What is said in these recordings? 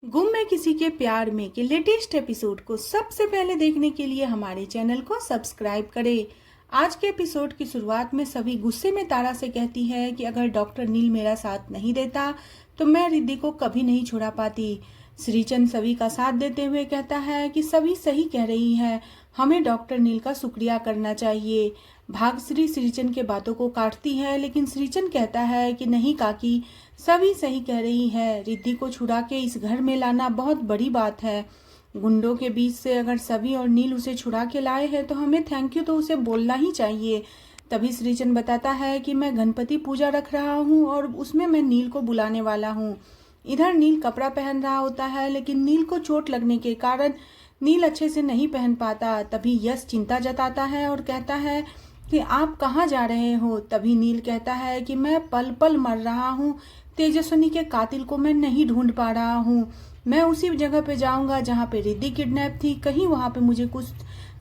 गुम मैं किसी के प्यार में के लेटेस्ट एपिसोड को सबसे पहले देखने के लिए हमारे चैनल को सब्सक्राइब करें। आज के एपिसोड की शुरुआत में सभी गुस्से में तारा से कहती है कि अगर डॉक्टर नील मेरा साथ नहीं देता तो मैं रिद्धि को कभी नहीं छुड़ा पाती। श्रीचंद सभी का साथ देते हुए कहता है कि सभी सही कह रही है, हमें डॉक्टर नील का शुक्रिया करना चाहिए। भाग्यश्री श्रीचंद के बातों को काटती है, लेकिन श्रीचंद कहता है कि नहीं काकी, सभी सही कह रही है। रिद्धि को छुड़ा के इस घर में लाना बहुत बड़ी बात है। गुंडों के बीच से अगर सभी और नील उसे छुड़ा के लाए हैं तो हमें थैंक यू तो उसे बोलना ही चाहिए। तभी श्रीचंद बताता है कि मैं गणपति पूजा रख रहा हूँ और उसमें मैं नील को बुलाने वाला हूँ। इधर नील कपड़ा पहन रहा होता है, लेकिन नील को चोट लगने के कारण नील अच्छे से नहीं पहन पाता। तभी यश चिंता जताता है और कहता है कि आप कहाँ जा रहे हो। तभी नील कहता है कि मैं पल पल मर रहा हूँ, तेजस्विनी के कातिल को मैं नहीं ढूंढ पा रहा हूँ। मैं उसी जगह पे जाऊंगा जहाँ पे रिद्धि किडनैप थी, कहीं वहाँ पे मुझे कुछ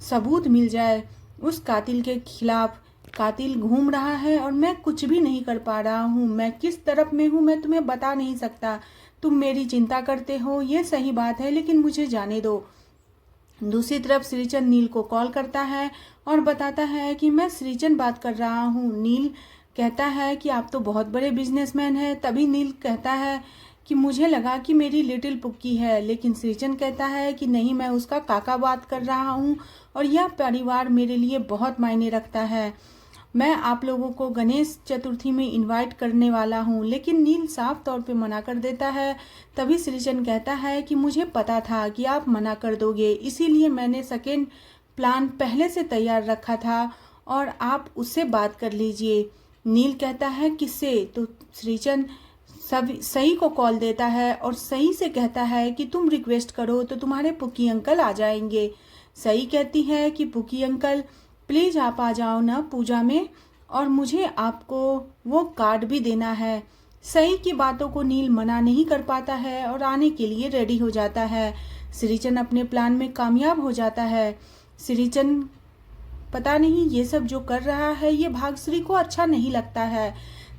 सबूत मिल जाए उस कातिल के खिलाफ। कातिल घूम रहा है और मैं कुछ भी नहीं कर पा रहा हूँ। मैं किस तरफ में हूँ मैं तुम्हें बता नहीं सकता। तुम मेरी चिंता करते हो, ये सही बात है, लेकिन मुझे जाने दो। दूसरी तरफ श्रीचंद नील को कॉल करता है और बताता है कि मैं श्रीचंद बात कर रहा हूँ। नील कहता है कि आप तो बहुत बड़े बिजनेसमैन हैं। तभी नील कहता है कि मुझे लगा कि मेरी लिटिल पुक्की है, लेकिन श्रीचंद कहता है कि नहीं, मैं उसका काका बात कर रहा हूँ और यह परिवार मेरे लिए बहुत मायने रखता है। मैं आप लोगों को गणेश चतुर्थी में इनवाइट करने वाला हूँ, लेकिन नील साफ तौर पे मना कर देता है। तभी श्रीचंद कहता है कि मुझे पता था कि आप मना कर दोगे, इसीलिए मैंने सेकेंड प्लान पहले से तैयार रखा था और आप उससे बात कर लीजिए। नील कहता है किससे। तो श्रीचंद सब सही को कॉल देता है और सही से कहता है कि तुम रिक्वेस्ट करो तो तुम्हारे पुकी अंकल आ जाएंगे। सही कहती है कि पुकी अंकल प्लीज आप आ जाओ ना पूजा में, और मुझे आपको वो कार्ड भी देना है। सही की बातों को नील मना नहीं कर पाता है और आने के लिए रेडी हो जाता है। श्रीचंद अपने प्लान में कामयाब हो जाता है। श्रीचंद पता नहीं ये सब जो कर रहा है ये भाग्यश्री को अच्छा नहीं लगता है।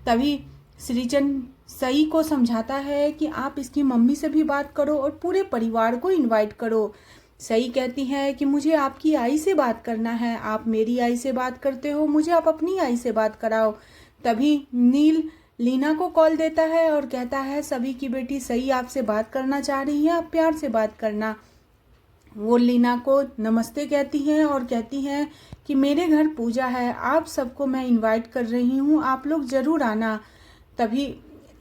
तभी श्रीचंद सई को समझाता है कि आप इसकी मम्मी से भी बात करो और पूरे परिवार को इनवाइट करो। सई कहती है कि मुझे आपकी आई से बात करना है, आप मेरी आई से बात करते हो, मुझे आप अपनी आई से बात कराओ। तभी नील लीना को कॉल देता है और कहता है सभी की बेटी सई आपसे बात करना चाह रही है, आप प्यार से बात करना। वो लीना को नमस्ते कहती है और कहती है कि मेरे घर पूजा है, आप सबको मैं इनवाइट कर रही हूँ, आप लोग जरूर आना। तभी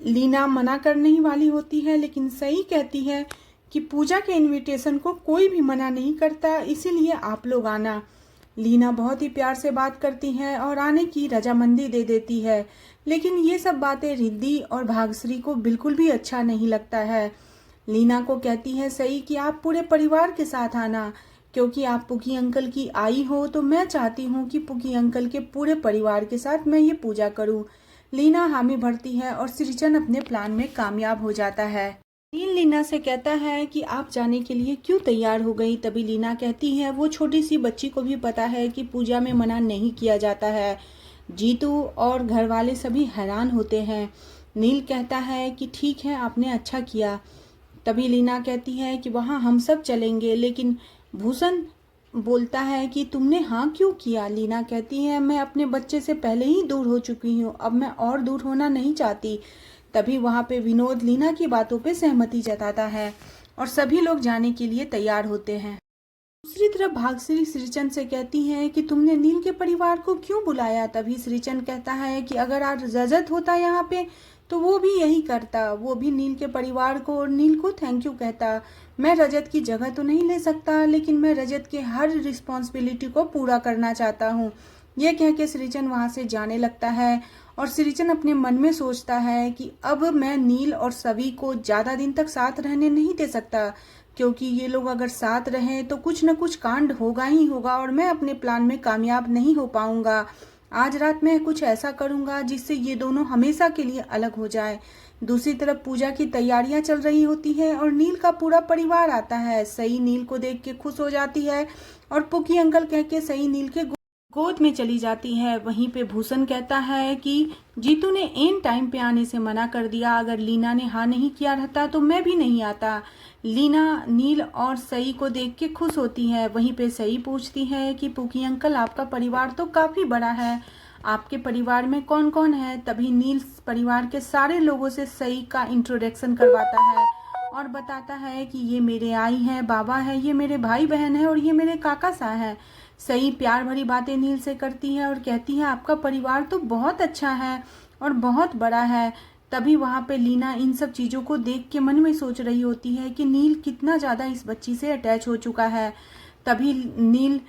लीना मना करने ही वाली होती है, लेकिन सही कहती है कि पूजा के इनविटेशन को कोई भी मना नहीं करता, इसीलिए आप लोग आना। लीना बहुत ही प्यार से बात करती है और आने की रजामंदी दे देती है, लेकिन ये सब बातें रिद्धि और भाग्यश्री को बिल्कुल भी अच्छा नहीं लगता है। लीना को कहती है सही कि आप पूरे परिवार के साथ आना, क्योंकि आप पुकी अंकल की आई हो तो मैं चाहती हूँ कि पुकी अंकल के पूरे परिवार के साथ मैं ये पूजा करूँ। लीना हामी भरती है और श्रीचंद अपने प्लान में कामयाब हो जाता है। नील लीना से कहता है कि आप जाने के लिए क्यों तैयार हो गई। तभी लीना कहती है वो छोटी सी बच्ची को भी पता है कि पूजा में मना नहीं किया जाता है। जीतू और घर वाले सभी हैरान होते हैं। नील कहता है कि ठीक है, आपने अच्छा किया। तभी लीना कहती है कि वहाँ हम सब चलेंगे, लेकिन भूषण बोलता है कि तुमने हाँ क्यों किया। लीना कहती है मैं अपने बच्चे से पहले ही दूर हो चुकी हूँ, अब मैं और दूर होना नहीं चाहती। तभी वहाँ पे विनोद लीना की बातों पे सहमति जताता है और सभी लोग जाने के लिए तैयार होते हैं। दूसरी तरफ भाग्यश्री श्रीचंद से कहती है कि तुमने नील के परिवार को क्यों बुलाया। तभी श्रीचंद कहता है कि अगर आज रजत होता यहाँ पे तो वो भी यही करता, वो भी नील के परिवार को और नील को थैंक यू कहता। मैं रजत की जगह तो नहीं ले सकता, लेकिन मैं रजत के हर रिस्पॉन्सिबिलिटी को पूरा करना चाहता हूँ। यह कह के श्रीचंद वहाँ से जाने लगता है और श्रीचंद अपने मन में सोचता है कि अब मैं नील और सभी को ज़्यादा दिन तक साथ रहने नहीं दे सकता, क्योंकि ये लोग अगर साथ रहें तो कुछ न कुछ कांड होगा ही होगा और मैं अपने प्लान में कामयाब नहीं हो पाऊंगा। आज रात मैं कुछ ऐसा करूंगा जिससे ये दोनों हमेशा के लिए अलग हो जाए। दूसरी तरफ पूजा की तैयारियां चल रही होती है और नील का पूरा परिवार आता है। सई नील को देख के खुश हो जाती है और पुकी अंकल कह के सई नील के गोद में चली जाती है। वहीं पे भूषण कहता है कि जीतू ने एन टाइम पे आने से मना कर दिया, अगर लीना ने हाँ नहीं किया रहता तो मैं भी नहीं आता। लीना नील और सई को देख के खुश होती है। वहीं पे सई पूछती है कि पुकी अंकल, आपका परिवार तो काफ़ी बड़ा है, आपके परिवार में कौन कौन है। तभी नील परिवार के सारे लोगों से सई का इंट्रोडक्शन करवाता है और बताता है कि ये मेरे आई हैं, बाबा है, ये मेरे भाई बहन है और ये मेरे काका सा है। सई प्यार भरी बातें नील से करती है और कहती है आपका परिवार तो बहुत अच्छा है और बहुत बड़ा है। तभी वहाँ पे लीना इन सब चीज़ों को देख के मन में सोच रही होती है कि नील कितना ज़्यादा इस बच्ची से अटैच हो चुका है। तभी नील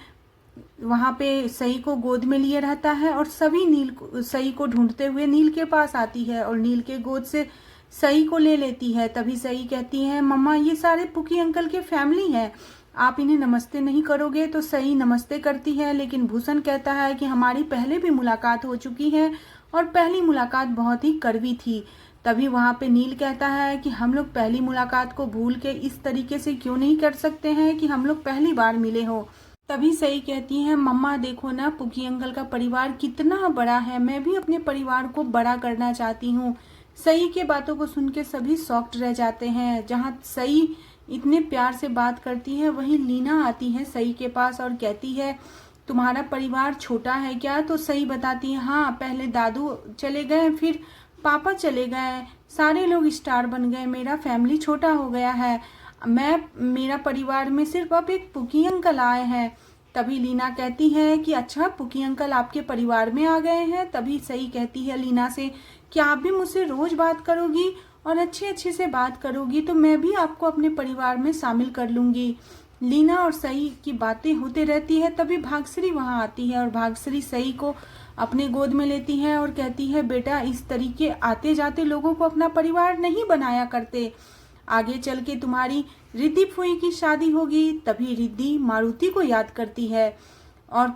वहाँ पे सई को गोद में लिए रहता है और सभी सई को ढूंढते हुए नील के पास आती है और नील के गोद से सई को ले लेती है। तभी सई कहती है मम्मा, ये सारे पुकी अंकल के फैमिली है, आप इन्हें नमस्ते नहीं करोगे। तो सई नमस्ते करती है, लेकिन भूषण कहता है कि हमारी पहले भी मुलाकात हो चुकी है और पहली मुलाकात बहुत ही कड़वी थी। तभी वहाँ पे नील कहता है कि हम लोग पहली मुलाकात को भूल के इस तरीके से क्यों नहीं कर सकते हैं कि हम लोग पहली बार मिले हो। तभी सई कहती है मम्मा देखो ना, पुकी अंकल का परिवार कितना बड़ा है, मैं भी अपने परिवार को बड़ा करना चाहती हूँ। सई के बातों को सुन के सभी शॉक्ड रह जाते हैं। जहाँ सई इतने प्यार से बात करती है, वहीं लीना आती है सई के पास और कहती है तुम्हारा परिवार छोटा है क्या। तो सई बताती है हाँ, पहले दादू चले गए, फिर पापा चले गए, सारे लोग स्टार बन गए, मेरा फैमिली छोटा हो गया है, मेरा परिवार में सिर्फ अब एक पुकी अंकल आए हैं। तभी लीना कहती है कि अच्छा, पुकी अंकल आपके परिवार में आ गए हैं। तभी सई कहती है लीना से कि आप भी मुझसे रोज बात करोगी और अच्छे अच्छे से बात करोगी तो मैं भी आपको अपने परिवार में शामिल कर लूंगी। लीना और सई की बातें होते रहती है। तभी भाग्यश्री वहां आती है और भाग्यश्री सई को अपने गोद में लेती है और कहती है बेटा, इस तरीके आते जाते लोगों को अपना परिवार नहीं बनाया करते, आगे चल के तुम्हारी रिद्धि फुई की शादी होगी। तभी रिद्धि मारुति को याद करती है और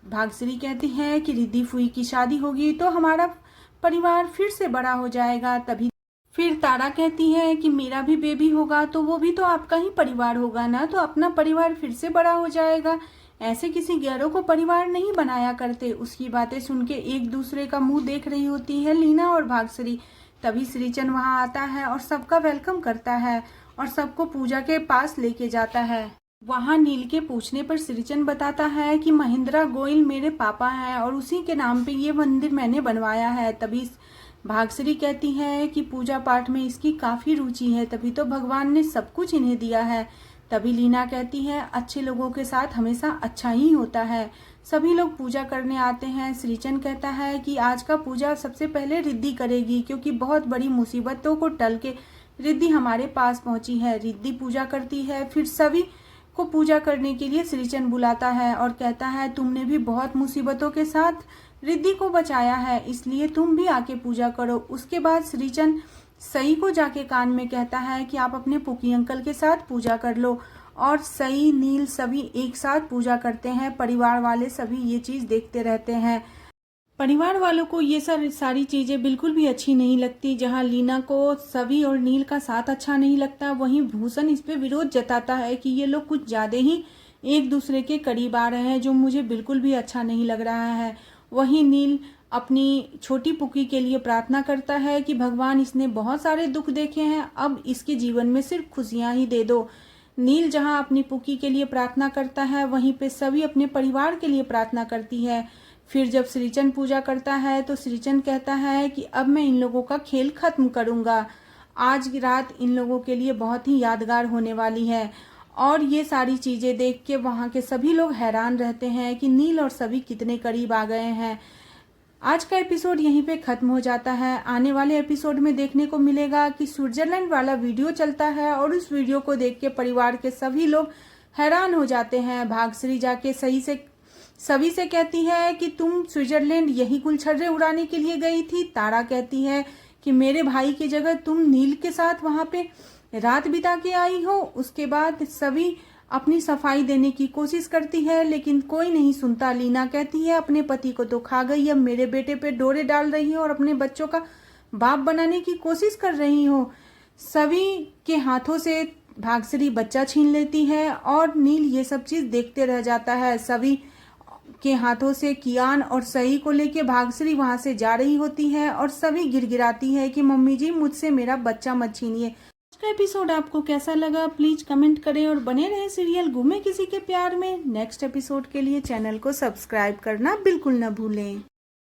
भाग्यश्री कहती है कि रिद्धि फुई की शादी होगी तो हमारा परिवार फिर से बड़ा हो जाएगा। तभी फिर तारा कहती है कि मेरा भी बेबी होगा तो वो भी तो आपका ही परिवार होगा ना, तो अपना परिवार फिर से बड़ा हो जाएगा, ऐसे किसी गैरों को परिवार नहीं बनाया करते। उसकी बातें सुन के एक दूसरे का मुंह देख रही होती है लीना और भाग्यश्री। तभी श्रीचंद वहां आता है और सबका वेलकम करता है और सबको पूजा के पास लेके जाता है। वहां नील के पूछने पर श्रीचंद बताता है कि महेंद्रा गोयल मेरे पापा हैं और उसी के नाम पे ये मंदिर मैंने बनवाया है। तभी भाग्यश्री कहती है कि पूजा पाठ में इसकी काफी रुचि है, तभी तो भगवान ने सब कुछ इन्हें दिया है। तभी लीना कहती है अच्छे लोगों के साथ हमेशा अच्छा ही होता है। सभी लोग पूजा करने आते हैं। श्रीचंद कहता है कि आज का पूजा सबसे पहले रिद्धि करेगी, क्योंकि बहुत बड़ी मुसीबतों को टल के रिद्धि हमारे पास पहुंची है। रिद्धि पूजा करती है, फिर सभी को पूजा करने के लिए श्रीचंद बुलाता है और कहता है तुमने भी बहुत मुसीबतों के साथ रिद्धि को बचाया है, इसलिए तुम भी आके पूजा करो। उसके बाद श्रीचंद सई को जाके कान में कहता है कि आप अपने पुकी अंकल के साथ पूजा कर लो और सई नील सभी एक साथ पूजा करते हैं। परिवार वाले सभी ये चीज देखते रहते हैं। परिवार वालों को ये सारी चीजें बिल्कुल भी अच्छी नहीं लगती। जहां लीना को सभी और नील का साथ अच्छा नहीं लगता, वहीं भूषण इस पे विरोध जताता है कि ये लोग कुछ ज्यादा ही एक दूसरे के करीब आ रहे हैं, जो मुझे बिल्कुल भी अच्छा नहीं लग रहा है। वहीं नील अपनी छोटी पुकी के लिए प्रार्थना करता है कि भगवान, इसने बहुत सारे दुख देखे हैं, अब इसके जीवन में सिर्फ खुशियां ही दे दो। नील जहां अपनी पुकी के लिए प्रार्थना करता है, वहीं पे सभी अपने परिवार के लिए प्रार्थना करती है। फिर जब श्रीचंद पूजा करता है तो श्रीचंद कहता है कि अब मैं इन लोगों का खेल खत्म करूंगा। आज की रात इन लोगों के लिए बहुत ही यादगार होने वाली है। और ये सारी चीजें देख के वहां के सभी लोग हैरान रहते हैं कि नील और सभी कितने करीब आ गए हैं। आज का एपिसोड यहीं पे खत्म हो जाता है। आने वाले एपिसोड में देखने को मिलेगा कि स्विट्जरलैंड वाला वीडियो चलता है और उस वीडियो को देख के परिवार के सभी लोग हैरान हो जाते हैं। भाग्यश्री जाके सभी से कहती है कि तुम स्विट्जरलैंड यही गुलछर्रे उड़ाने के लिए गई थी। तारा कहती है कि मेरे भाई की जगह तुम नील के साथ वहां पे रात बिता के आई हो। उसके बाद सभी अपनी सफाई देने की कोशिश करती है, लेकिन कोई नहीं सुनता। लीना कहती है अपने पति को तो खा गई, अब मेरे बेटे पे डोरे डाल रही हो और अपने बच्चों का बाप बनाने की कोशिश कर रही हो। सभी के हाथों से भाग्यश्री बच्चा छीन लेती है और नील ये सब चीज देखते रह जाता है। सभी के हाथों से कियान और सही को लेके भाग्यश्री वहां से जा रही होती है और सभी गिड़गिड़ाती है कि मम्मी जी मुझसे मेरा बच्चा मत छीनिए। आज का एपिसोड आपको कैसा लगा प्लीज कमेंट करें और बने रहे सीरियल गुमे किसी के प्यार में। नेक्स्ट एपिसोड के लिए चैनल को सब्सक्राइब करना बिल्कुल न भूलें।